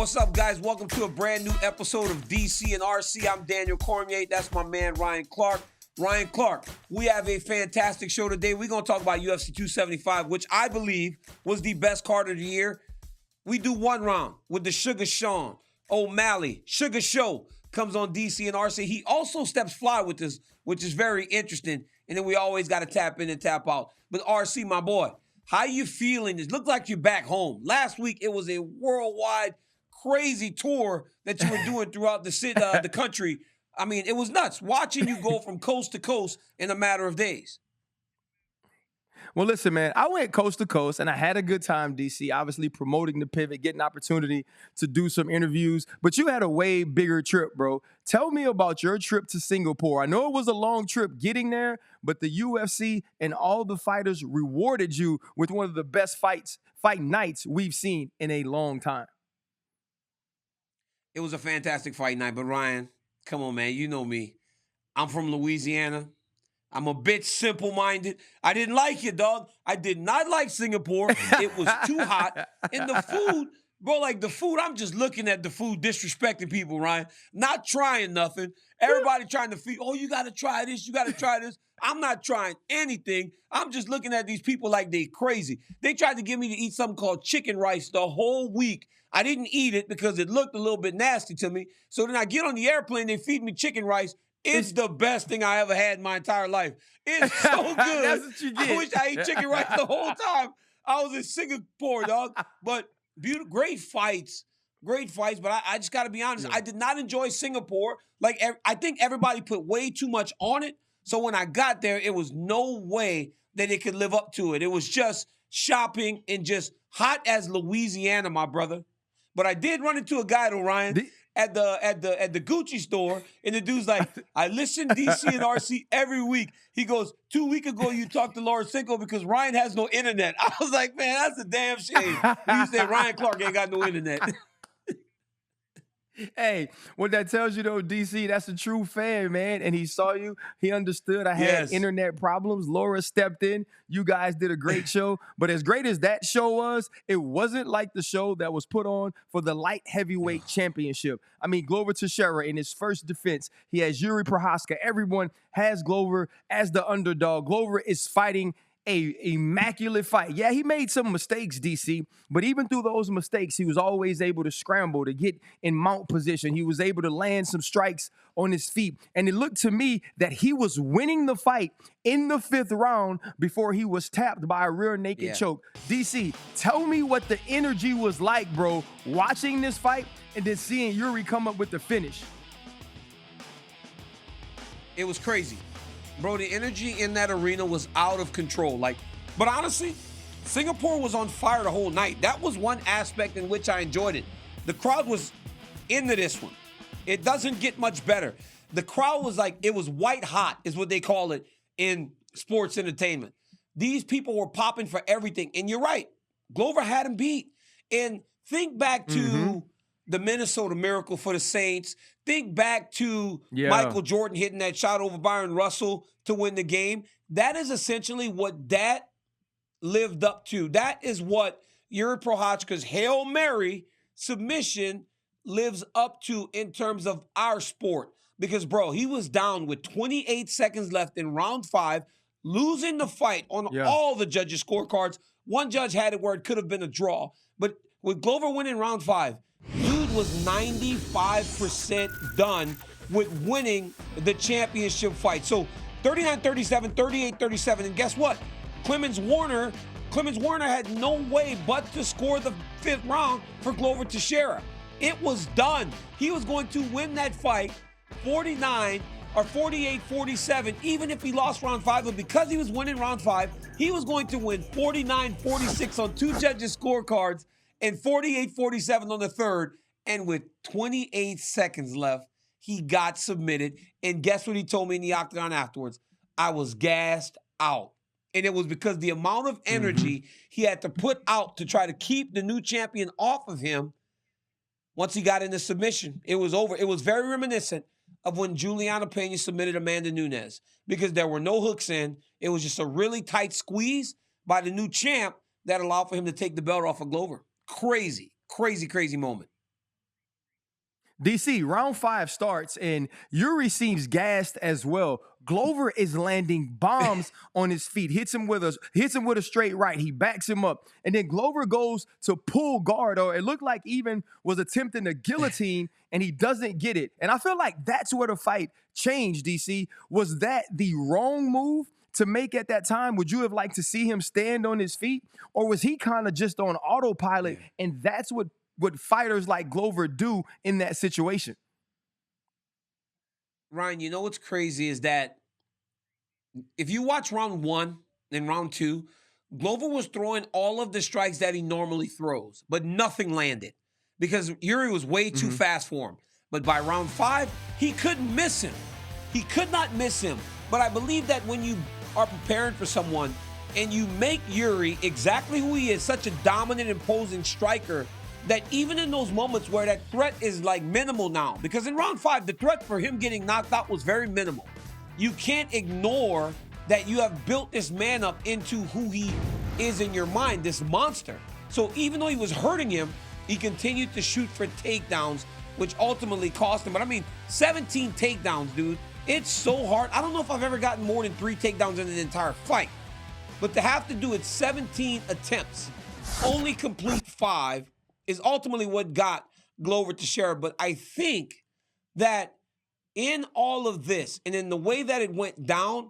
What's up, guys? Welcome to a brand new episode of DC and RC. I'm Daniel Cormier. That's my man, Ryan Clark. Ryan Clark, we have a fantastic show today. We're going to talk about UFC 275, which I believe was the best card of the year. We do one round with the Sugar Sean O'Malley. Sugar Show comes on DC and RC. He also steps fly with this, which is very interesting. And then we always got to tap in and tap out. But RC, my boy, how you feeling? It looked like you're back home. Last week, it was a worldwide crazy tour that you were doing throughout the country. I mean, it was nuts watching you go from coast to coast in a matter of days. Well, listen, man, I went coast to coast and I had a good time, DC, obviously promoting the pivot, getting opportunity to do some interviews. But you had a way bigger trip, bro. Tell me about your trip to Singapore. I know it was a long trip getting there, but the UFC and all the fighters rewarded you with one of the best fight nights we've seen in a long time. It was a fantastic fight night, but Ryan, come on, man. You know me. I'm from Louisiana. I'm a bit simple-minded. I didn't like it, dog. I did not like Singapore. It was too hot. And the food, bro, like the food, I'm just looking at the food, disrespecting people, Ryan. Not trying nothing. Everybody trying to feed, you got to try this. You got to try this. I'm not trying anything. I'm just looking at these people like they crazy. They tried to get me to eat something called chicken rice the whole week. I didn't eat it because it looked a little bit nasty to me. So then I get on the airplane, they feed me chicken rice. It's the best thing I ever had in my entire life. It's so good. That's what you get. I wish I ate chicken rice the whole time I was in Singapore, dog. But beautiful, great fights. But I just got to be honest. Yeah. I did not enjoy Singapore. Like, I think everybody put way too much on it. So when I got there, it was no way that it could live up to it. It was just shopping and just hot as Louisiana, my brother. But I did run into a guy, though, Ryan, at the Gucci store, and the dude's like, I listen to DC and RC every week. He goes, 2 weeks ago you talked to Shevchenko because Ryan has no internet. I was like, man, that's a damn shame. He said Ryan Clark ain't got no internet. Hey, what that tells you, though, DC, that's a true fan, man. And he saw you. He understood I had internet problems. Laura stepped in. You guys did a great show. But as great as that show was, it wasn't like the show that was put on for the light heavyweight championship. I mean, Glover Teixeira in his first defense, he has Jiri Prochazka. Everyone has Glover as the underdog. Glover is fighting a immaculate fight. Yeah, he made some mistakes, DC, but even through those mistakes, he was always able to scramble, to get in mount position. He was able to land some strikes on his feet. And it looked to me that he was winning the fight in the 5th round before he was tapped by a rear naked choke. DC, tell me what the energy was like, bro, watching this fight and then seeing Yuri come up with the finish. It was crazy. Bro, the energy in that arena was out of control. But honestly, Singapore was on fire the whole night. That was one aspect in which I enjoyed it. The crowd was into this one. It doesn't get much better. The crowd was like, it was white hot, is what they call it in sports entertainment. These people were popping for everything. And you're right. Glover had him beat. And think back to the Minnesota Miracle for the Saints. Think back to Michael Jordan hitting that shot over Byron Russell to win the game. That is essentially what that lived up to. That is what Jiri Prochazka's Hail Mary submission lives up to in terms of our sport. Because, bro, he was down with 28 seconds left in round 5, losing the fight on all the judges' scorecards. One judge had it where it could have been a draw. But with Glover winning round 5, dude was 95% done with winning the championship fight. So 39-37, 38-37. And guess what? Clemens Warner had no way but to score the 5th round for Glover Teixeira. It was done. He was going to win that fight 49 or 48-47, even if he lost round 5. But because he was winning round 5, he was going to win 49-46 on 2 judges' scorecards and 48-47 on the 3rd. And with 28 seconds left, he got submitted. And guess what he told me in the octagon afterwards? I was gassed out. And it was because the amount of energy he had to put out to try to keep the new champion off of him, once he got into submission, it was over. It was very reminiscent of when Juliana Pena submitted Amanda Nunes, because there were no hooks in. It was just a really tight squeeze by the new champ that allowed for him to take the belt off of Glover. Crazy, crazy, crazy moment. DC, round 5 starts and Yuri seems gassed as well. Glover is landing bombs on his feet, hits him with a straight right. He backs him up. And then Glover goes to pull guard, or it looked like even was attempting a guillotine, and he doesn't get it. And I feel like that's where the fight changed, DC. Was that the wrong move to make at that time? Would you have liked to see him stand on his feet? Or was he kind of just on autopilot, and that's what fighters like Glover do in that situation? Ryan, you know what's crazy is that if you watch round 1 and round 2, Glover was throwing all of the strikes that he normally throws, but nothing landed because Yuri was way too fast for him. But by round 5, he couldn't miss him. He could not miss him. But I believe that when you are preparing for someone and you make Yuri exactly who he is, such a dominant, imposing striker, that even in those moments where that threat is like minimal now, because in round 5, the threat for him getting knocked out was very minimal. You can't ignore that you have built this man up into who he is in your mind, this monster. So even though he was hurting him, he continued to shoot for takedowns, which ultimately cost him. But I mean, 17 takedowns, dude. It's so hard. I don't know if I've ever gotten more than 3 takedowns in an entire fight. But to have to do it 17 attempts, only complete 5, is ultimately what got Glover Teixeira. But I think that in all of this and in the way that it went down,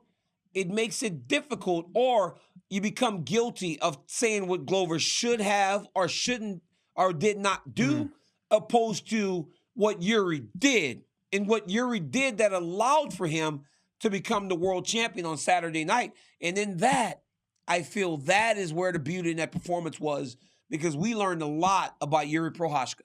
it makes it difficult, or you become guilty of saying what Glover should have or shouldn't or did not do, opposed to what Yuri did. And what Yuri did that allowed for him to become the world champion on Saturday night. And in that, I feel that is where the beauty in that performance was, because we learned a lot about Jiri Prochazka.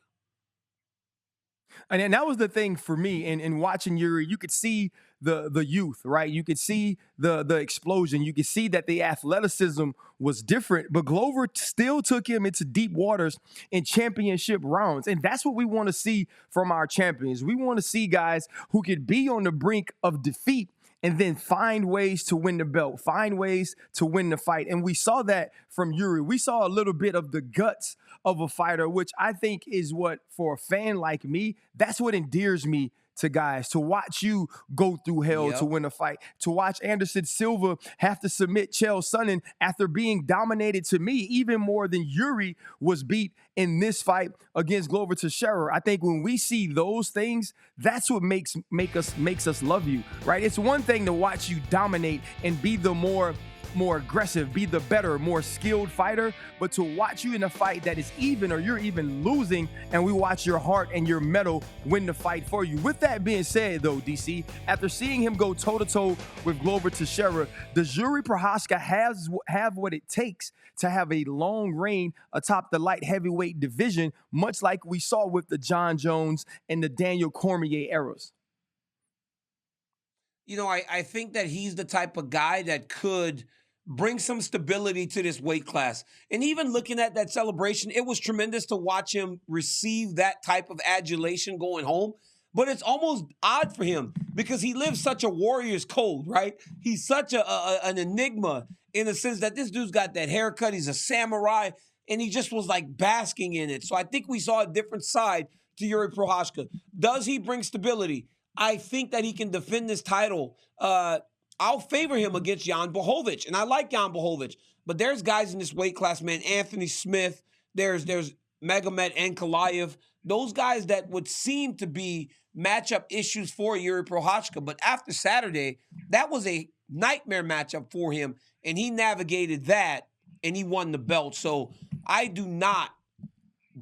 And that was the thing for me in watching Yuri. You could see the youth, right? You could see the explosion. You could see that the athleticism was different, but Glover still took him into deep waters in championship rounds. And that's what we want to see from our champions. We want to see guys who could be on the brink of defeat and then find ways to win the belt, find ways to win the fight. And we saw that from Yuri. We saw a little bit of the guts of a fighter, which I think is what, for a fan like me, that's what endears me to guys, to watch you go through hell to win a fight, to watch Anderson Silva have to submit Chael Sonnen after being dominated, to me, even more than Yuri was beat in this fight against Glover Teixeira. I think when we see those things, that's what makes us love you, right? It's one thing to watch you dominate and be the more aggressive, be the better, more skilled fighter, but to watch you in a fight that is even, or you're even losing, and we watch your heart and your mettle win the fight for you. With that being said, though, DC, after seeing him go toe-to-toe with Glover Teixeira, does Jiri Prochazka have what it takes to have a long reign atop the light heavyweight division, much like we saw with the Jon Jones and the Daniel Cormier eras? You know, I think that he's the type of guy that could bring some stability to this weight class. And even looking at that celebration, it was tremendous to watch him receive that type of adulation going home. But it's almost odd for him because he lives such a warrior's code, right? He's such an enigma in the sense that this dude's got that haircut. He's a samurai, and he just was like basking in it. So I think we saw a different side to Jiri Prochazka. Does he bring stability? I think that he can defend this title. I'll favor him against Jan Blachowicz, and I like Jan Blachowicz. But there's guys in this weight class, man. Anthony Smith, there's Magomed Ankalaev. Those guys that would seem to be matchup issues for Jiri Prochazka. But after Saturday, that was a nightmare matchup for him, and he navigated that, and he won the belt. So I do not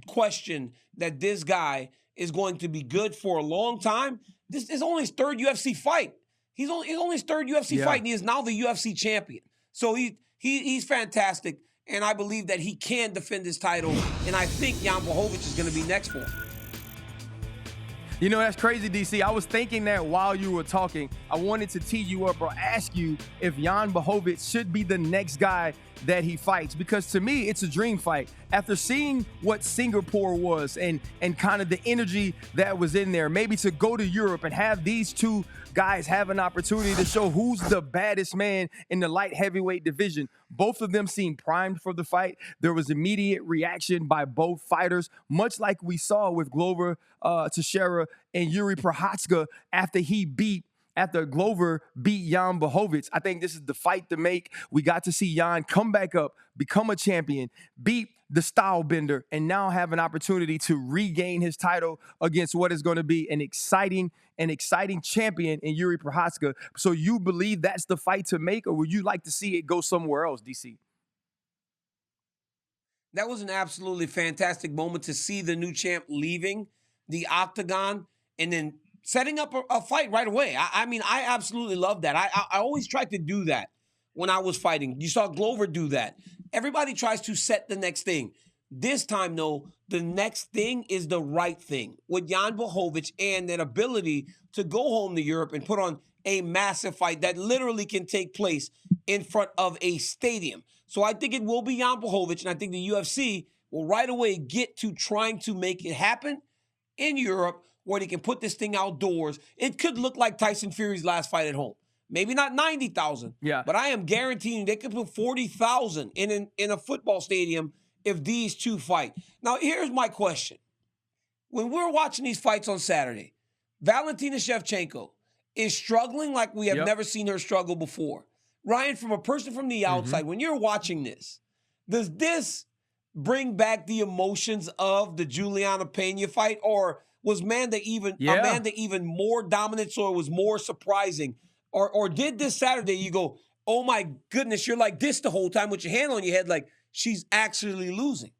question that this guy is going to be good for a long time. This is only his 3rd UFC fight. He's only his 3rd UFC fight, and he is now the UFC champion. So he's fantastic, and I believe that he can defend his title, and I think Jan Blachowicz is going to be next for him. You know, that's crazy, DC. I was thinking that while you were talking. I wanted to tee you up or ask you if Jan Blachowicz should be the next guy that he fights, because to me, it's a dream fight. After seeing what Singapore was and kind of the energy that was in there, maybe to go to Europe and have these two guys have an opportunity to show who's the baddest man in the light heavyweight division. Both of them seemed primed for the fight. There was immediate reaction by both fighters, much like we saw with Glover Teixeira and Jiri Prochazka after Glover beat Jan Blachowicz. I think this is the fight to make. We got to see Jan come back up, become a champion, beat the style bender, and now have an opportunity to regain his title against what is going to be an exciting champion in Jiri Prochazka. So you believe that's the fight to make, or would you like to see it go somewhere else, DC? That was an absolutely fantastic moment to see the new champ leaving the octagon and then setting up a fight right away. I mean, I absolutely love that. I always tried to do that when I was fighting. You saw Glover do that. Everybody tries to set the next thing. This time, though, the next thing is the right thing with Jan Blachowicz and that ability to go home to Europe and put on a massive fight that literally can take place in front of a stadium. So I think it will be Jan Blachowicz, and I think the UFC will right away get to trying to make it happen in Europe where they can put this thing outdoors. It could look like Tyson Fury's last fight at home. Maybe not 90,000, but I am guaranteeing they could put 40,000 in a football stadium if these two fight. Now, here's my question. When we're watching these fights on Saturday, Valentina Shevchenko is struggling like we have never seen her struggle before. Ryan, from a person from the outside, when you're watching this, does this bring back the emotions of the Juliana Pena fight, or was Amanda even more dominant, so it was more surprising? Or did this Saturday you go, oh my goodness, you're like this the whole time with your hand on your head, like she's actually losing?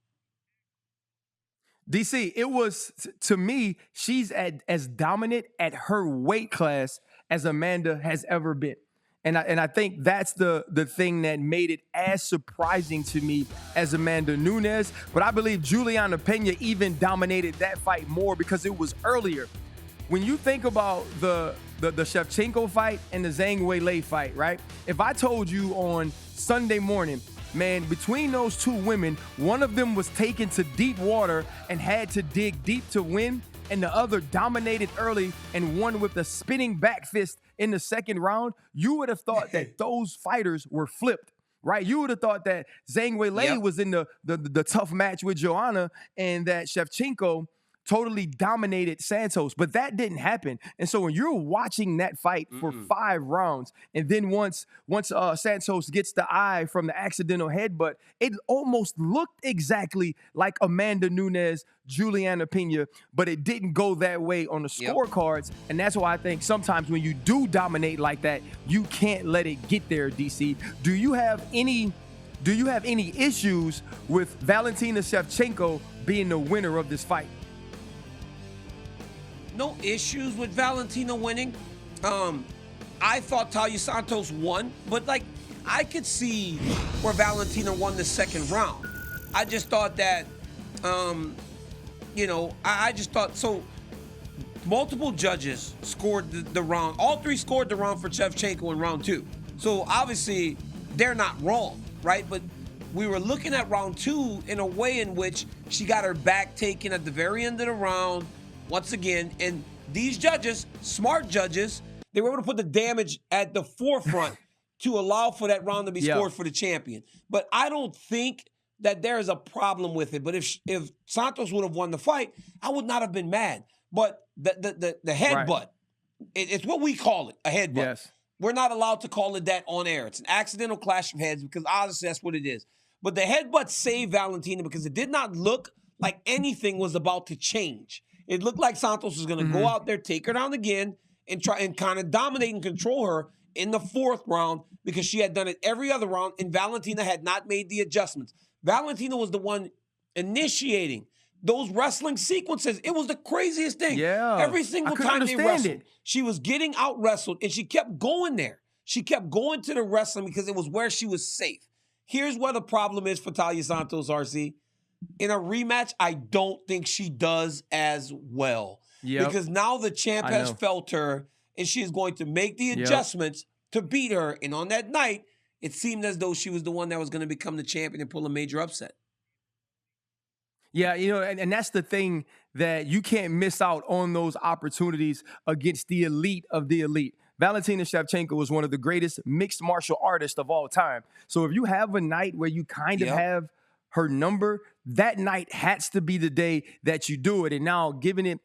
DC, it was, to me, she's as dominant at her weight class as Amanda has ever been. And I think that's the thing that made it as surprising to me as Amanda Nunes. But I believe Juliana Pena even dominated that fight more because it was earlier. When you think about the Shevchenko fight and the Zhang Weili fight, right? If I told you on Sunday morning, man, between those two women, one of them was taken to deep water and had to dig deep to win, and the other dominated early and won with a spinning back fist in the second round, you would have thought that those fighters were flipped, right? You would have thought that Zhang Weili was in the tough match with Joanna and that Shevchenko totally dominated Santos, but that didn't happen. And so when you're watching that fight for 5 rounds, and then once Santos gets the eye from the accidental headbutt, it almost looked exactly like Amanda Nunes, Juliana Pena, but it didn't go that way on the scorecards. And that's why I think sometimes when you do dominate like that, you can't let it get there, DC. Do you have any issues with Valentina Shevchenko being the winner of this fight? No issues with Valentina winning. I thought Talia Santos won, but like I could see where Valentina won the second round. I just thought that, I just thought so. Multiple judges scored the round. All 3 scored the round for Shevchenko in round 2. So obviously they're not wrong, right? But we were looking at round 2 in a way in which she got her back taken at the very end of the round. Once again, and these judges, smart judges, they were able to put the damage at the forefront to allow for that round to be scored for the champion. But I don't think that there is a problem with it. But if Santos would have won the fight, I would not have been mad. But the headbutt, it's what we call it, a headbutt. Yes. We're not allowed to call it that on air. It's an accidental clash of heads because honestly, that's what it is. But the headbutt saved Valentina because it did not look like anything was about to change. It looked like Santos was going to go out there, take her down again, and try and kind of dominate and control her in the 4th round because she had done it every other round, and Valentina had not made the adjustments. Valentina was the one initiating those wrestling sequences. It was the craziest thing. Yeah. Every single time they wrestled, she was getting out-wrestled, and she kept going there. She kept going to the wrestling because it was where she was safe. Here's where the problem is for Talia Santos, RC. In a rematch, I don't think she does as well. Because now the champ has felt her, and she is going to make the adjustments to beat her. And on that night, it seemed as though she was the one that was going to become the champion and pull a major upset. Yeah, and that's the thing, that you can't miss out on those opportunities against the elite of the elite. Valentina Shevchenko was one of the greatest mixed martial artists of all time. So if you have a night where you kind of have her number, that night has to be the day that you do it. And now giving it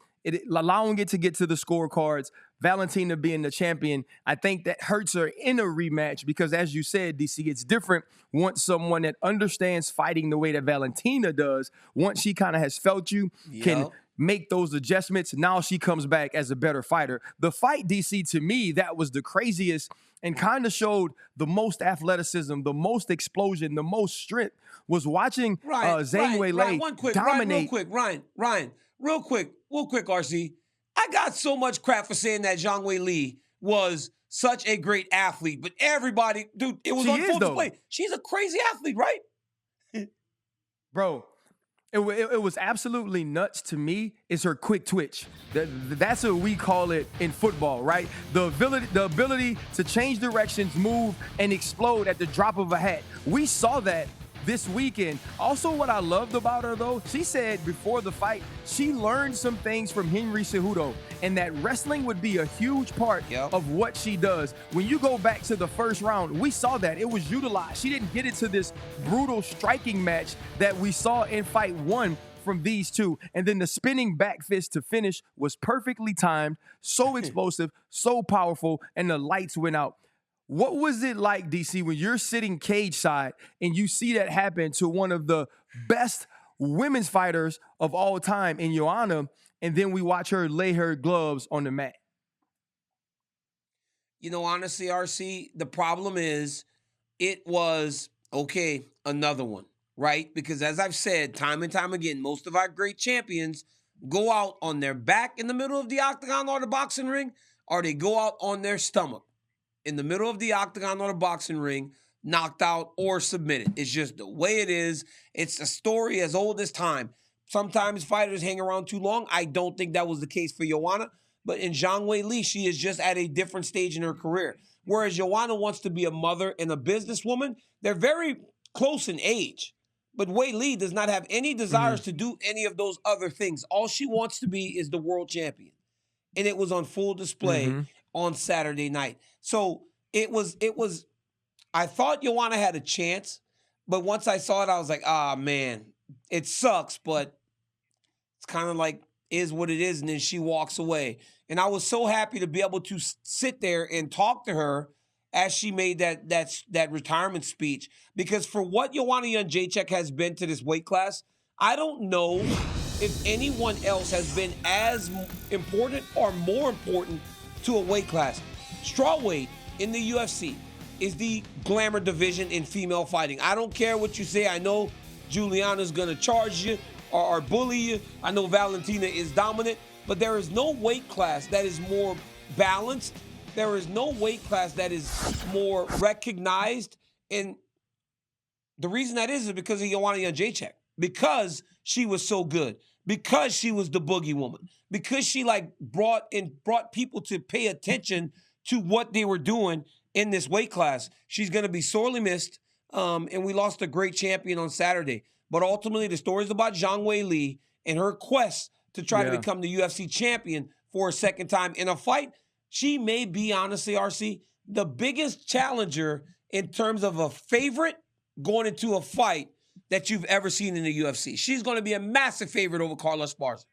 allowing it to get to the scorecards, Valentina being the champion, I think that hurts her in a rematch because, as you said, DC, it's different once someone that understands fighting the way that Valentina does, once she kind of has felt you, can make those adjustments. Now she comes back as a better fighter. The fight, DC, to me, that was the craziest and kind of showed the most athleticism, the most explosion, the most strength, was watching Zhang Weili dominate. Ryan, real quick, RC. I got so much crap for saying that Zhang Weili was such a great athlete, but everybody, dude, it was on full display. She's a crazy athlete, right? Bro, it was absolutely nuts to me. Is her quick twitch. That's what we call it in football, right? The ability to change directions, move, and explode at the drop of a hat. We saw that this weekend. Also, what I loved about her, though, she said before the fight, she learned some things from Henry Cejudo, and that wrestling would be a huge part of what she does. When you go back to the first round, we saw that. It was utilized. She didn't get into this brutal striking match that we saw in fight one from these two. And then the spinning back fist to finish was perfectly timed, so explosive, so powerful, and the lights went out. What was it like, DC, when you're sitting cage side and you see that happen to one of the best women's fighters of all time in Joanna, and then we watch her lay her gloves on the mat? You know, honestly, RC, the problem is it was, okay, another one, right? Because as I've said time and time again, most of our great champions go out on their back in the middle of the octagon or the boxing ring, or they go out on their stomach in the middle of the octagon or the boxing ring, knocked out or submitted. It's just the way it is. It's a story as old as time. Sometimes fighters hang around too long. I don't think that was the case for Joanna, but in Zhang Weili, she is just at a different stage in her career. Whereas Joanna wants to be a mother and a businesswoman, they're very close in age. But Weili does not have any desires to do any of those other things. All she wants to be is the world champion. And it was on full display on Saturday night. So it was, I thought Joanna had a chance, but once I saw it, I was like, man, it sucks, but it's kind of like, is what it is. And then she walks away. And I was so happy to be able to sit there and talk to her as she made that retirement speech. Because for what Joanna Jędrzejczyk has been to this weight class, I don't know if anyone else has been as important or more important to a weight class. Strawweight in the UFC is the glamour division in female fighting. I don't care what you say. I know Juliana's going to charge you or bully you. I know Valentina is dominant, but there is no weight class that is more balanced. There is no weight class that is more recognized. And the reason that is because of Joanna Jędrzejczyk, because she was so good, because she was the boogie woman, because she brought people to pay attention to what they were doing in this weight class. She's going to be sorely missed, and we lost a great champion on Saturday. But ultimately, the story is about Zhang Weili and her quest to try to become the UFC champion for a second time in a fight. She may be, honestly, RC, the biggest challenger in terms of a favorite going into a fight that you've ever seen in the UFC. She's going to be a massive favorite over Carla Esparza.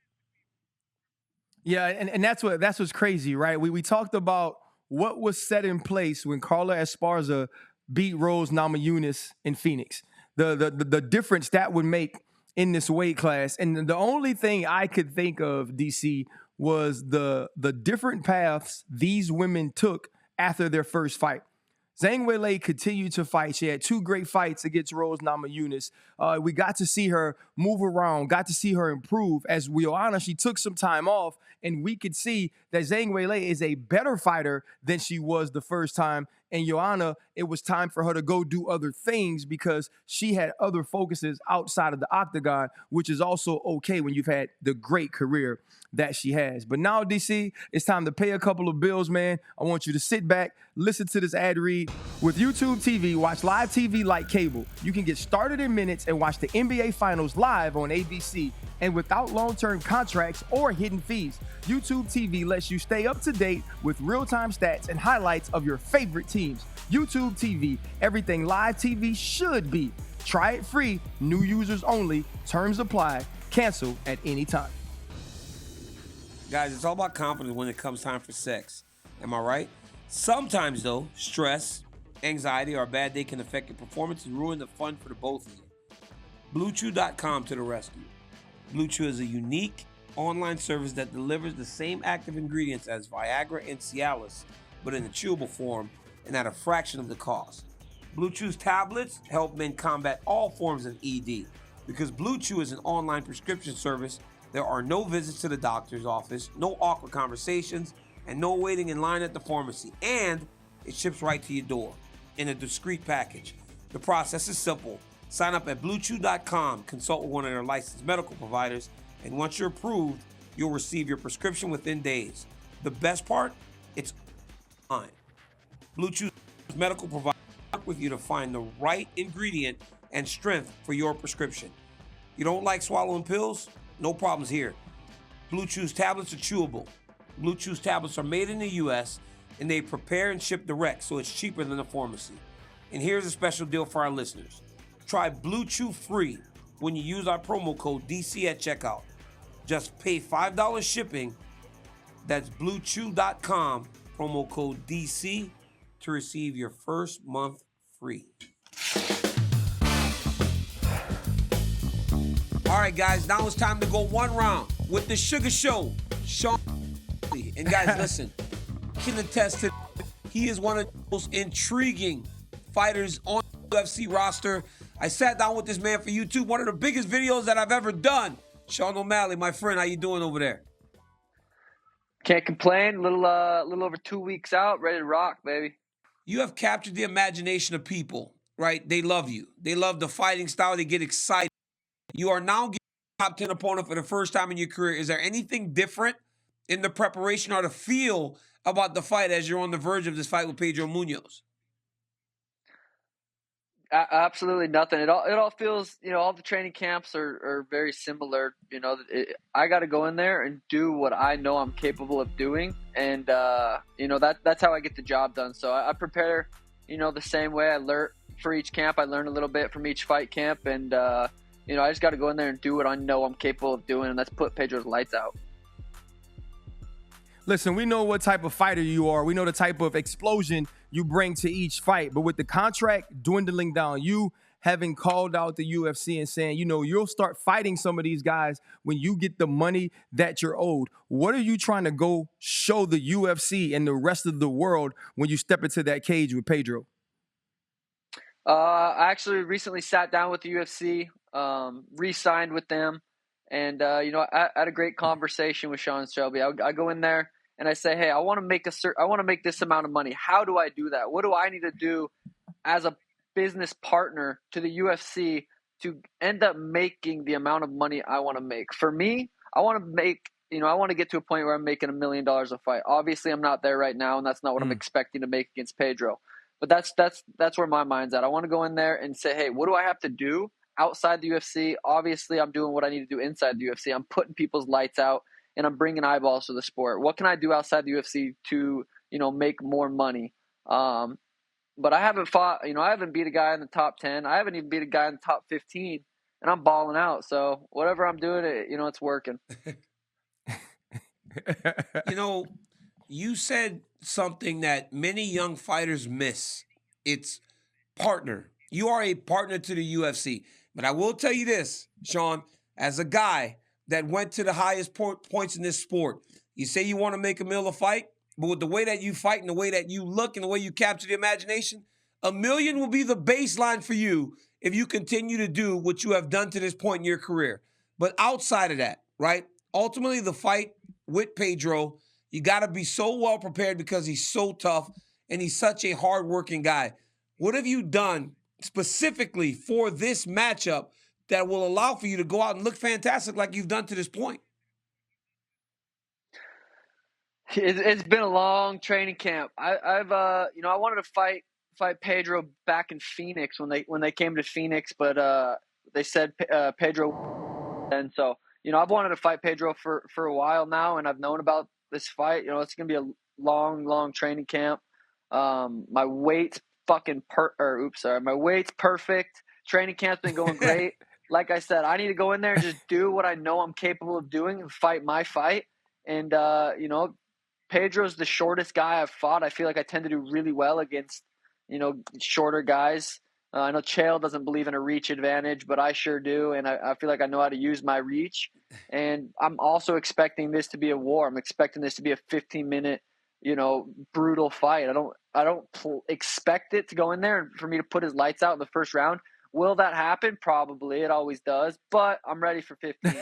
Yeah, and that's what's crazy, right? We talked about what was set in place when Carla Esparza beat Rose Namajunas in Phoenix. The difference that would make in this weight class. And the only thing I could think of, DC, was the different paths these women took after their first fight. Zhang Weili continued to fight. She had two great fights against Rose Namajunas. We got to see her move around, got to see her improve. As Joanna, she took some time off, and we could see that Zhang Weili is a better fighter than she was the first time. And Joanna, it was time for her to go do other things because she had other focuses outside of the octagon, which is also okay when you've had the great career that she has. But now, DC, it's time to pay a couple of bills, man. I want you to sit back, listen to this ad read. With YouTube TV, watch live TV like cable. You can get started in minutes and watch the NBA Finals live on ABC and without long-term contracts or hidden fees. YouTube TV lets you stay up to date with real-time stats and highlights of your favorite teams. YouTube TV, everything live TV should be. Try it free, new users only, terms apply, cancel at any time. Guys, it's all about confidence when it comes time for sex. Am I right? Sometimes, though, stress, anxiety, or a bad day can affect your performance and ruin the fun for the both of you. BlueChew.com to the rescue. BlueChew is a unique online service that delivers the same active ingredients as Viagra and Cialis, but in a chewable form and at a fraction of the cost. BlueChew's tablets help men combat all forms of ED. Because BlueChew is an online prescription service, there are no visits to the doctor's office, no awkward conversations, and no waiting in line at the pharmacy. And it ships right to your door in a discreet package. The process is simple. Sign up at BlueChew.com, consult with one of their licensed medical providers, and once you're approved, you'll receive your prescription within days. The best part? It's online. BlueChew's medical provider will work with you to find the right ingredient and strength for your prescription. You don't like swallowing pills? No problems here. Blue Chew's tablets are chewable. Blue Chew's tablets are made in the U.S. and they prepare and ship direct, so it's cheaper than the pharmacy. And here's a special deal for our listeners. Try Blue Chew free when you use our promo code DC at checkout. Just pay $5 shipping. That's BlueChew.com, promo code DC, to receive your first month free. All right, guys, now it's time to go one round with the Sugar Show, Sean. And guys, listen, I can attest to he is one of the most intriguing fighters on the UFC roster. I sat down with this man for YouTube, one of the biggest videos that I've ever done. Sean O'Malley, my friend, how you doing over there? Can't complain. Little over 2 weeks out, ready to rock, baby. You have captured the imagination of people, right? They love you. They love the fighting style. They get excited. You are now getting a top 10 opponent for the first time in your career. Is there anything different in the preparation or the feel about the fight as you're on the verge of this fight with Pedro Munhoz? Absolutely nothing. It all feels, all the training camps are very similar. I got to go in there and do what I know I'm capable of doing. And, that's how I get the job done. So I prepare, the same way. I learn for each camp. I learn a little bit from each fight camp. And, I just got to go in there and do what I know I'm capable of doing. And that's put Pedro's lights out. Listen, we know what type of fighter you are. We know the type of explosion you bring to each fight. But with the contract dwindling down, you having called out the UFC and saying, you'll start fighting some of these guys when you get the money that you're owed. What are you trying to go show the UFC and the rest of the world when you step into that cage with Pedro? I actually recently sat down with the UFC, re-signed with them. And, I had a great conversation with Sean Shelby. I go in there and I say, hey, I want to make this amount of money. How do I do that? What do I need to do as a business partner to the UFC to end up making the amount of money I want to make? For me, I want to get to a point where I'm making $1 million a fight. Obviously, I'm not there right now, and that's not what I'm expecting to make against Pedro. But that's where my mind's at. I want to go in there and say, hey, what do I have to do outside the UFC? Obviously, I'm doing what I need to do inside the UFC. I'm putting people's lights out, and I'm bringing eyeballs to the sport. What can I do outside the UFC to, make more money? But I haven't fought, I haven't beat a guy in the top 10. I haven't even beat a guy in the top 15, and I'm balling out. So whatever I'm doing, it's working. You said something that many young fighters miss. It's partner. You are a partner to the UFC. But I will tell you this, Sean, as a guy that went to the highest points in this sport, you say you want to make a meal a fight, but with the way that you fight and the way that you look and the way you capture the imagination, $1 million will be the baseline for you if you continue to do what you have done to this point in your career. But outside of that, right, ultimately the fight with Pedro, you got to be so well prepared because he's so tough and he's such a hardworking guy. What have you done specifically for this matchup that will allow for you to go out and look fantastic like you've done to this point? It's been a long training camp. I wanted to fight Pedro back in Phoenix when they came to Phoenix, but they said Pedro, and so I've wanted to fight Pedro for a while now, and I've known about this fight. It's gonna be a long training camp. My weight's my weight's perfect. Training camp's been going great. Like I said, I need to go in there and just do what I know I'm capable of doing and fight my fight. And, you know, Pedro's the shortest guy I've fought. I feel like I tend to do really well against, you know, shorter guys. I know Chael doesn't believe in a reach advantage, but I sure do. And I feel like I know how to use my reach. And I'm also expecting this to be a war. I'm expecting this to be a 15-minute, you know, brutal fight. I don't expect it to go in there and for me to put his lights out in the first round. Will that happen? Probably. It always does. But I'm ready for 15.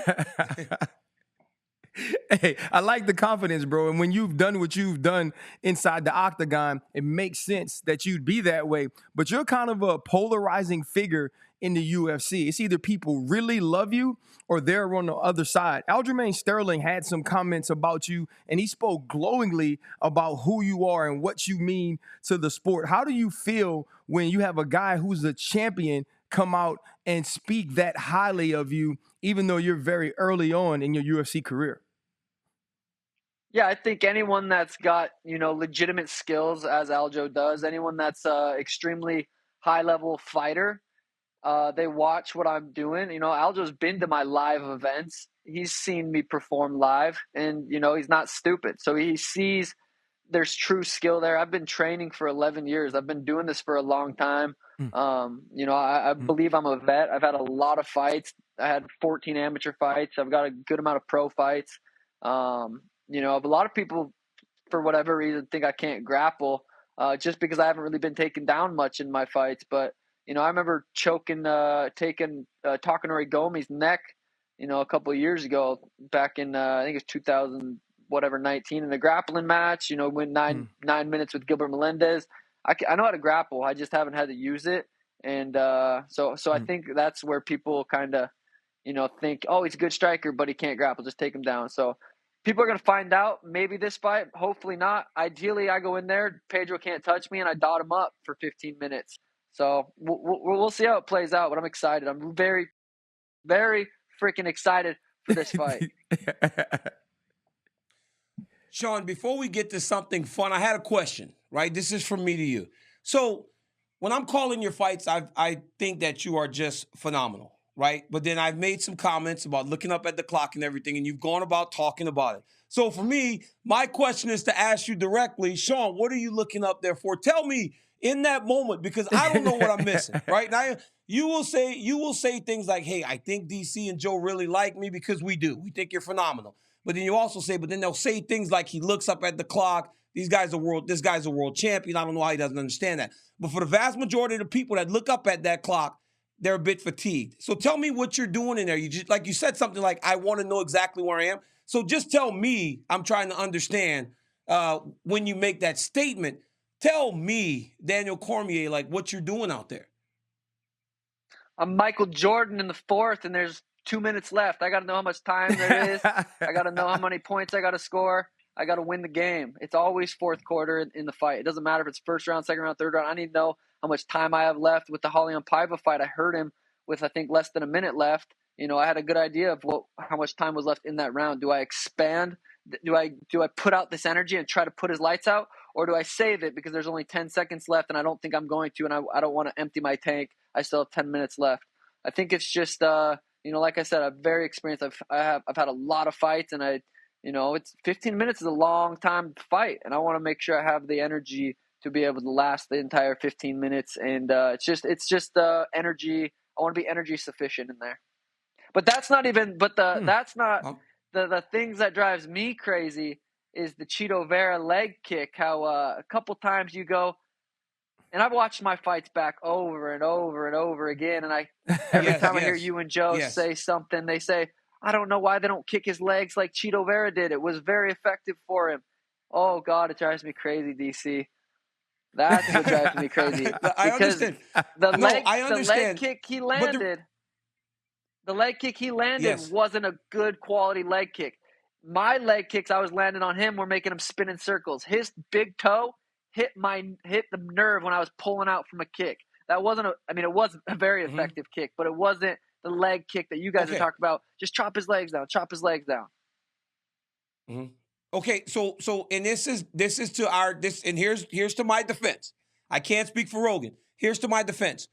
Hey, I like the confidence, bro. And when you've done what you've done inside the octagon, it makes sense that you'd be that way. But you're kind of a polarizing figure in the UFC. It's either people really love you or they're on the other side. Aljamain Sterling had some comments about you, and he spoke glowingly about who you are and what you mean to the sport. How do you feel when you have a guy who's a champion come out and speak that highly of you, even though you're very early on in your UFC career? Yeah, I think anyone that's got, you know, legitimate skills, as Aljo does, anyone that's extremely high-level fighter, they watch what I'm doing. You know, Aljo's been to my live events. He's seen me perform live, and, you know, he's not stupid. So he sees there's true skill there. I've been training for 11 years. I've been doing this for a long time. You know, I believe I'm a vet. I've had a lot of fights. I had 14 amateur fights. I've got a good amount of pro fights. You know, a lot of people, for whatever reason, think I can't grapple just because I haven't really been taken down much in my fights. But, you know, I remember taking Takanori Gomi's neck, you know, a couple of years ago back in, I think it's 2019 in a grappling match, you know, win 9 minutes with Gilbert Melendez. I know how to grapple. I just haven't had to use it. And so I think that's where people kind of, you know, think, oh, he's a good striker, but he can't grapple. Just take him down. So people are going to find out maybe this fight, hopefully not. Ideally, I go in there, Pedro can't touch me, and I dot him up for 15 minutes. So we'll see how it plays out, but I'm excited. I'm very, very freaking excited for this fight. Sean, before we get to something fun, I had a question, right? This is from me to you. So when I'm calling your fights, I think that you are just phenomenal, right? But then I've made some comments about looking up at the clock and everything, and you've gone about talking about it. So for me, my question is to ask you directly, Sean, what are you looking up there for? Tell me in that moment, because I don't know what I'm missing, right? Now, you will say things like, hey, I think DC and Joe really like me because we do. We think you're phenomenal. But then you also say, but then they'll say things like he looks up at the clock. This guy's a world champion. I don't know how he doesn't understand that. But for the vast majority of the people that look up at that clock, they're a bit fatigued. So tell me what you're doing in there. You just, like you said something like, I want to know exactly where I am. So just tell me, I'm trying to understand when you make that statement, tell me, Daniel Cormier, like what you're doing out there. I'm Michael Jordan in the fourth, and there's 2 minutes left. I got to know how much time there is. I got to know how many points I got to score. I got to win the game. It's always fourth quarter in the fight. It doesn't matter if it's first round, second round, third round. I need to know how much time I have left. With the Raulian Paiva fight, I heard him with, I think, less than a minute left. You know, I had a good idea of how much time was left in that round. Do I expand? Do I put out this energy and try to put his lights out? Or do I save it because there's only 10 seconds left and I don't think I'm going to, and I don't want to empty my tank. I still have 10 minutes left. I think it's just, you know, like I said, I'm very experienced. I've had a lot of fights, and it's 15 minutes is a long time to fight, and I want to make sure I have the energy to be able to last the entire 15 minutes. And it's just energy. I want to be energy sufficient in there. But that's not even. But that's not the things that drives me crazy is the Chito Vera leg kick. How a couple times you go. And I've watched my fights back over and over and over again, and every time I hear you and Joe say something, they say, I don't know why they don't kick his legs like Chito Vera did. It was very effective for him. Oh, God, it drives me crazy, DC. That's what drives me crazy. I understand. The leg kick he landed wasn't a good quality leg kick. My leg kicks I was landing on him were making him spin in circles. His big toe hit the nerve when I was pulling out from a kick. That wasn't it was a very effective kick, but it wasn't the leg kick that you guys are talking about. Just chop his legs down. Mm-hmm. Okay, so and this is to and here's to my defense. I can't speak for Rogan. Here's to my defense.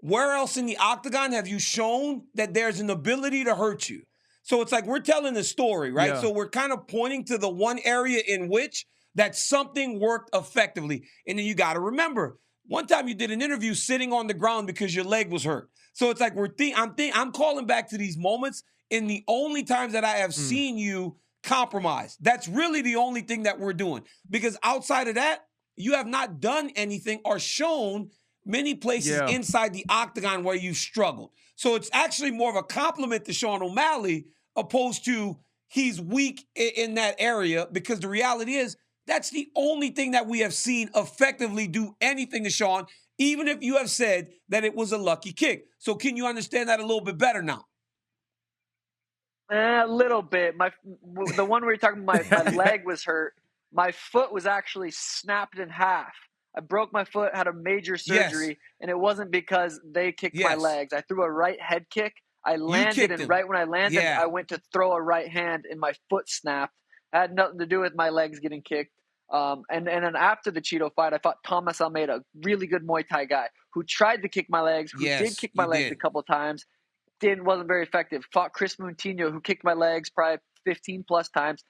Where else in the octagon have you shown that there's an ability to hurt you? So it's like we're telling the story, right? Yeah. So we're kind of pointing to the one area in which that something worked effectively. And then you got to remember, one time you did an interview sitting on the ground because your leg was hurt. So it's like I'm calling back to these moments in the only times that I have seen you compromise. That's really the only thing that we're doing. Because outside of that, you have not done anything or shown many places inside the octagon where you've struggled. So it's actually more of a compliment to Sean O'Malley opposed to he's weak in that area, because the reality is that's the only thing that we have seen effectively do anything to Sean, even if you have said that it was a lucky kick. So can you understand that a little bit better now? A little bit. The one where you're talking about my leg was hurt. My foot was actually snapped in half. I broke my foot, had a major surgery, and it wasn't because they kicked my legs. I threw a right head kick. I landed, and right when I landed, I went to throw a right hand, and my foot snapped. It had nothing to do with my legs getting kicked. And then after the Cheeto fight, I fought Thomas Almeida, really good Muay Thai guy, who tried to kick my legs, who did kick my legs a couple times, wasn't very effective. Fought Chris Moutinho, who kicked my legs probably 15 plus times.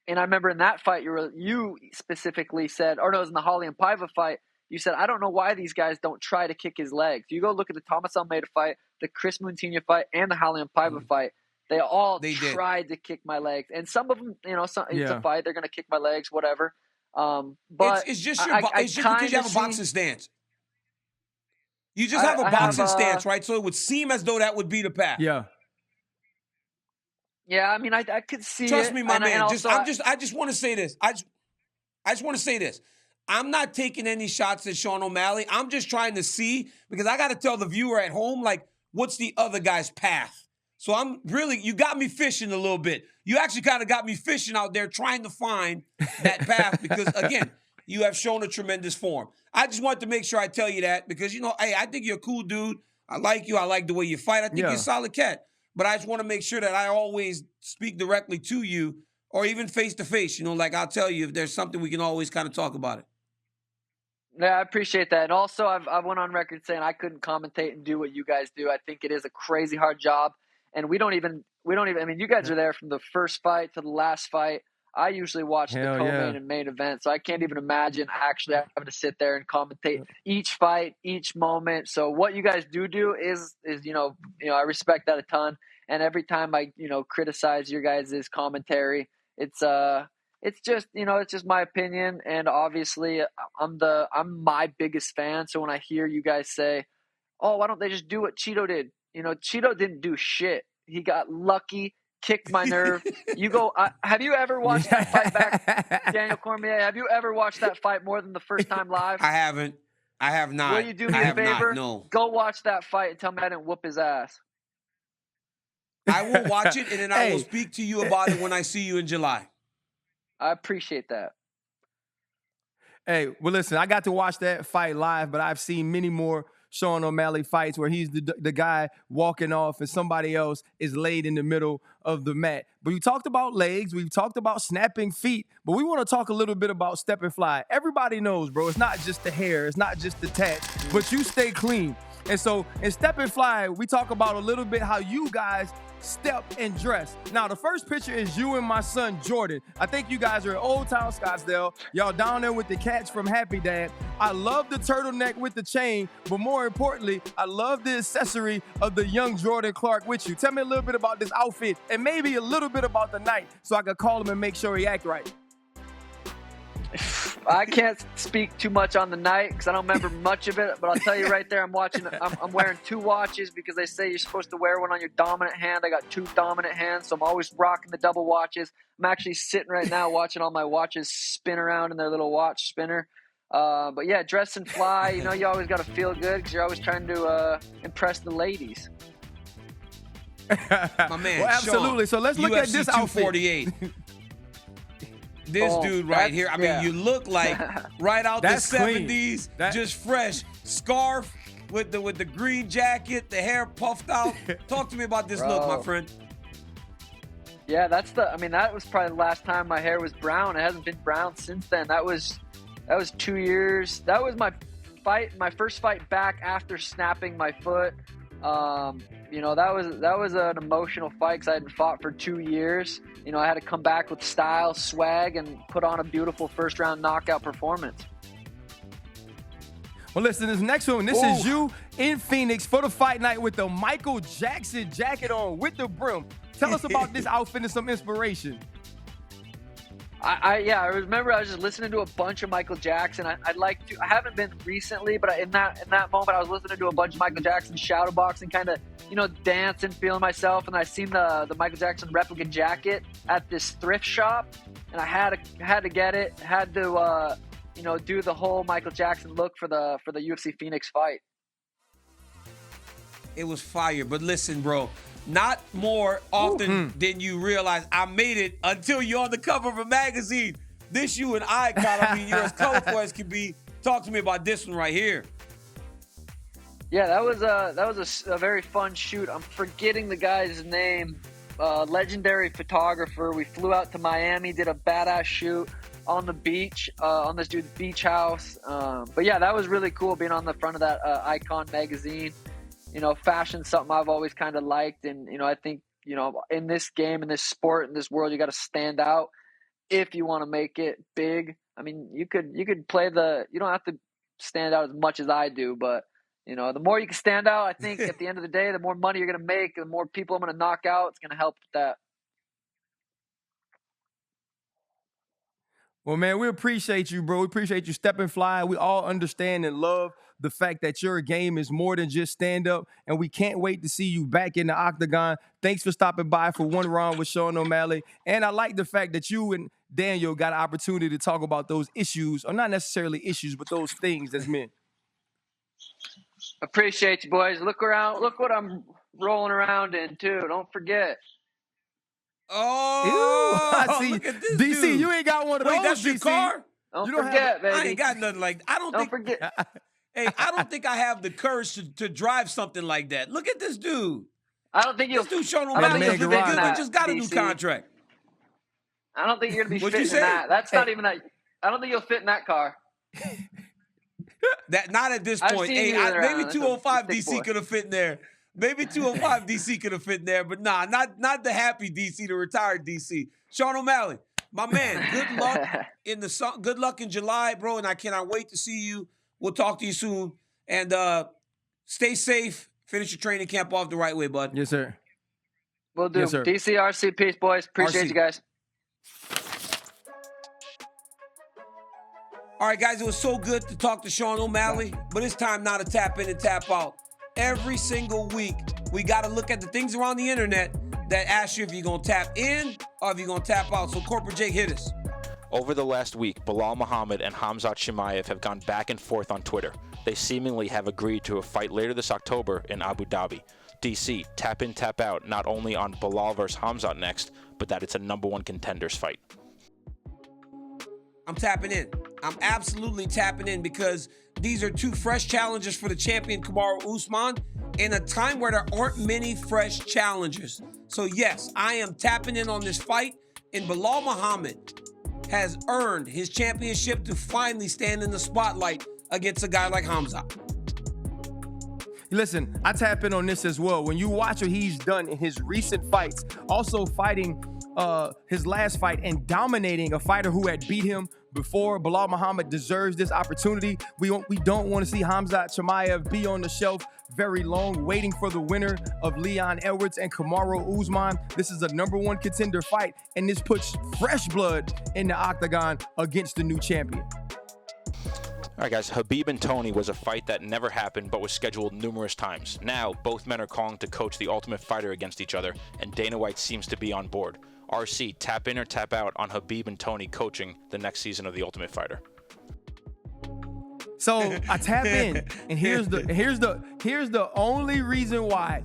And I remember in that fight, you specifically said, or no, it was in the Holly and Paiva fight, you said, I don't know why these guys don't try to kick his legs. You go look at the Thomas Almeida fight, the Chris Moutinho fight, and the Holly and Paiva fight. They all tried to kick my legs. And some of them, it's a fight. They're going to kick my legs, whatever. But it's just because you have a boxing stance. You just have a boxing stance, right? So it would seem as though that would be the path. Yeah. Yeah, I mean, I could see Trust it. me, my man. I just want to say this. I just want to say this. I'm not taking any shots at Sean O'Malley. I'm just trying to see, because I got to tell the viewer at home, like, what's the other guy's path? So you got me fishing a little bit. You actually kind of got me fishing out there trying to find that path because, again, you have shown a tremendous form. I just wanted to make sure I tell you that because, hey, I think you're a cool dude. I like you. I like the way you fight. I think you're a solid cat. But I just want to make sure that I always speak directly to you or even face-to-face. Like I'll tell you if there's something we can always kind of talk about it. Yeah, I appreciate that. And also, I've went on record saying I couldn't commentate and do what you guys do. I think it is a crazy hard job. And we don't even, I mean, you guys are there from the first fight to the last fight. I usually watch the co-main and main event, so I can't even imagine actually having to sit there and commentate each fight, each moment. So what you guys do is I respect that a ton. And every time I criticize your guys' commentary, it's just it's just my opinion. And obviously I'm my biggest fan. So when I hear you guys say, "Oh, why don't they just do what Cheeto did?" Cheeto didn't do shit. He got lucky. Kicked my nerve. Have you ever watched that fight back, Daniel Cormier? Have you ever watched that fight more than the first time live? I haven't. I have not. Will you do me a favor? No. Go watch that fight and tell me I didn't whoop his ass. I will watch it, and then I will speak to you about it when I see you in July. I appreciate that. Hey, well, listen, I got to watch that fight live, but I've seen many more Sean O'Malley fights where he's the guy walking off and somebody else is laid in the middle of the mat. But we talked about legs, we've talked about snapping feet, but we want to talk a little bit about step and fly. Everybody knows, bro, it's not just the hair, it's not just the tats, but you stay clean. And so in step and fly, we talk about a little bit how you guys step and dress. Now, the first picture is you and my son, Jordan. I think you guys are at Old Town Scottsdale. Y'all down there with the cats from Happy Dad. I love the turtleneck with the chain, but more importantly, I love the accessory of the young Jordan Clark with you. Tell me a little bit about this outfit and maybe a little bit about the night so I can call him and make sure he act right. I can't speak too much on the night because I don't remember much of it, but I'll tell you right there, I'm wearing two watches because they say you're supposed to wear one on your dominant hand. I got two dominant hands, so I'm always rocking the double watches. I'm actually sitting right now watching all my watches spin around in their little watch spinner. But yeah, dress and fly, you always got to feel good because you're always trying to impress the ladies. My man, well, absolutely. Sean, so let's look UFC at this outfit. 248. This dude right here, I mean, you look like right out the 70s, just fresh. Scarf with the green jacket, the hair puffed out. Talk to me about this look, my friend. Yeah, that was probably the last time my hair was brown. It hasn't been brown since then. That was 2 years. That was my first fight back after snapping my foot. You know, that was an emotional fight because I hadn't fought for 2 years. You know, I had to come back with style, swag, and put on a beautiful first-round knockout performance. Well, listen, this next one, this is you in Phoenix for the fight night with the Michael Jackson jacket on with the brim. Tell us about this outfit and some inspiration. I remember I was just listening to a bunch of Michael Jackson. I haven't been recently, but in that moment, I was listening to a bunch of Michael Jackson shadow boxing, kind of, you know, dancing, feeling myself. And I seen the Michael Jackson replica jacket at this thrift shop, and I had to get it. Had to you know, do the whole Michael Jackson look for the UFC Phoenix fight. It was fire, but listen, bro. Not more often than you realize I made it until you're on the cover of a magazine. This you and I, Kyle, I mean, you're as colorful as can be. Talk to me about this one right here. Yeah, that was a very fun shoot. I'm forgetting the guy's name. Legendary photographer. We flew out to Miami, did a badass shoot on the beach, on this dude's beach house. But yeah, that was really cool being on the front of that Icon magazine. You know, fashion's something I've always kind of liked. And, you know, I think, you know, in this game, in this sport, in this world, you got to stand out if you want to make it big. I mean, you could play you don't have to stand out as much as I do, but, you know, the more you can stand out, I think at the end of the day, the more money you're going to make, the more people I'm going to knock out, it's going to help with that. Well, man, we appreciate you, bro. We appreciate you stepping fly. We all understand and love the fact that your game is more than just stand-up, and we can't wait to see you back in the octagon. Thanks for stopping by for one round with Sean O'Malley. And I like the fact that you and Daniel got an opportunity to talk about those issues, or not necessarily issues, but those things as men. Appreciate you, boys. Look around. Look what I'm rolling around in, too. Don't forget. Oh, I see. Look at this DC, dude. you ain't got one of those, That's your DC. car? Don't forget, baby. I ain't got nothing like that. Don't forget. Hey, I don't think I have the courage to drive something like that. Look at this dude. I don't think you'll. This dude Sean O'Malley is looking good. We just got a new contract. I don't think you're going to be What'd you fitting say? that. That's not even that. I don't think you'll fit in that car. That not at this I've point. seen Hey, you around. maybe 205 That's a thick DC boy. could have fit in there. Maybe 205 DC could have fit in there, but nah, not the happy DC, the retired DC. Sean O'Malley, my man, good luck in July, bro, and I cannot wait to see you. We'll talk to you soon. And stay safe. Finish your training camp off the right way, bud. Yes, sir. Will do. Yes, sir. DCRC, peace, boys. Appreciate RC. you guys. All right, guys, it was so good to talk to Sean O'Malley, but it's time now to tap in and tap out. Every single week, we got to look at the things around the internet that ask you if you're going to tap in or if you're going to tap out. So, Corporate Jake, hit us. Over the last week, Belal Muhammad and Khamzat Chimaev have gone back and forth on Twitter. They seemingly have agreed to a fight later this October in Abu Dhabi. DC, tap in, tap out, not only on Belal versus Khamzat next, but that it's a #1 contenders fight. I'm tapping in. I'm absolutely tapping in because these are two fresh challenges for the champion Kamaru Usman in a time where there aren't many fresh challengers. So yes, I am tapping in on this fight, and Belal Muhammad has earned his championship to finally stand in the spotlight against a guy like Khamzat. Listen, I tap in on this as well. When you watch what he's done in his recent fights, also fighting his last fight and dominating a fighter who had beat him before, Belal Muhammad deserves this opportunity. We don't want to see Khamzat Chimaev be on the shelf very long, waiting for the winner of Leon Edwards and Kamaru Usman. This is a #1 contender fight, and this puts fresh blood in the octagon against the new champion. All right, guys, Khabib and Tony was a fight that never happened but was scheduled numerous times. Now, both men are calling to coach the Ultimate Fighter against each other, and Dana White seems to be on board. RC, tap in or tap out on Khabib and Tony coaching the next season of the Ultimate Fighter. So I tap in, and here's the only reason why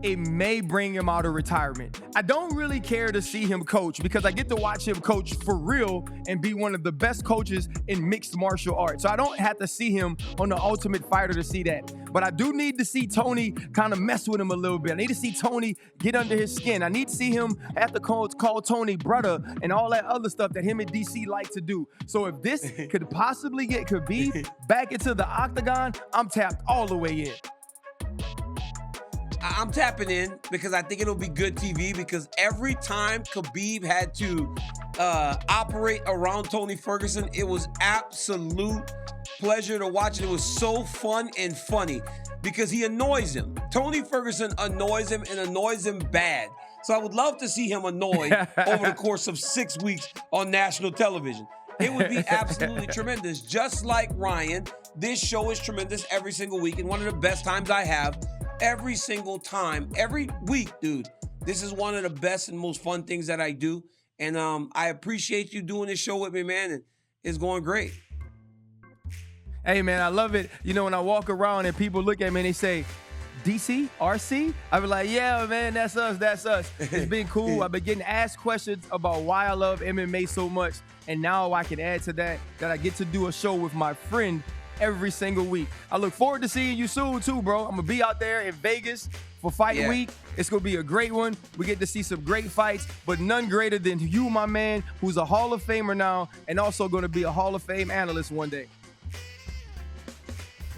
it may bring him out of retirement. I don't really care to see him coach because I get to watch him coach for real and be one of the best coaches in mixed martial arts. So I don't have to see him on the Ultimate Fighter to see that. But I do need to see Tony kind of mess with him a little bit. I need to see Tony get under his skin. I need to see him have to call Tony brother and all that other stuff that him and DC like to do. So if this could possibly get Khabib back into the octagon, I'm tapped all the way in. I'm tapping in because I think it'll be good TV, because every time Khabib had to operate around Tony Ferguson, it was absolute pleasure to watch it. It was so fun and funny because he annoys him. Tony Ferguson annoys him and annoys him bad. So I would love to see him annoyed over the course of 6 weeks on national television. It would be absolutely tremendous. Just like Ryan, this show is tremendous every single week, and one of the best times I have every single time, every week, dude. This is one of the best and most fun things that I do, and I appreciate you doing this show with me, man, and it's going great. Hey, man, I love it. You know, when I walk around and people look at me and they say, DC, RC? I be like, yeah, man, that's us, that's us. It's been cool. I've been getting asked questions about why I love MMA so much, and now I can add to that I get to do a show with my friend every single week. I look forward to seeing you soon, too, bro. I'm going to be out there in Vegas for Fight Week. It's going to be a great one. We get to see some great fights, but none greater than you, my man, who's a Hall of Famer now and also going to be a Hall of Fame analyst one day.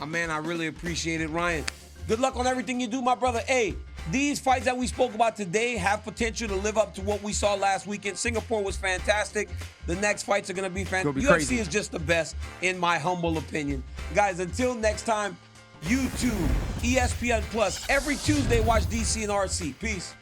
My man, I really appreciate it, Ryan. Good luck on everything you do, my brother. Hey, these fights that we spoke about today have potential to live up to what we saw last weekend. Singapore was fantastic. The next fights are going to be fantastic. UFC crazy. is just the best, in my humble opinion. Guys, until next time, YouTube, ESPN Plus. Every Tuesday, watch DC and RC. Peace.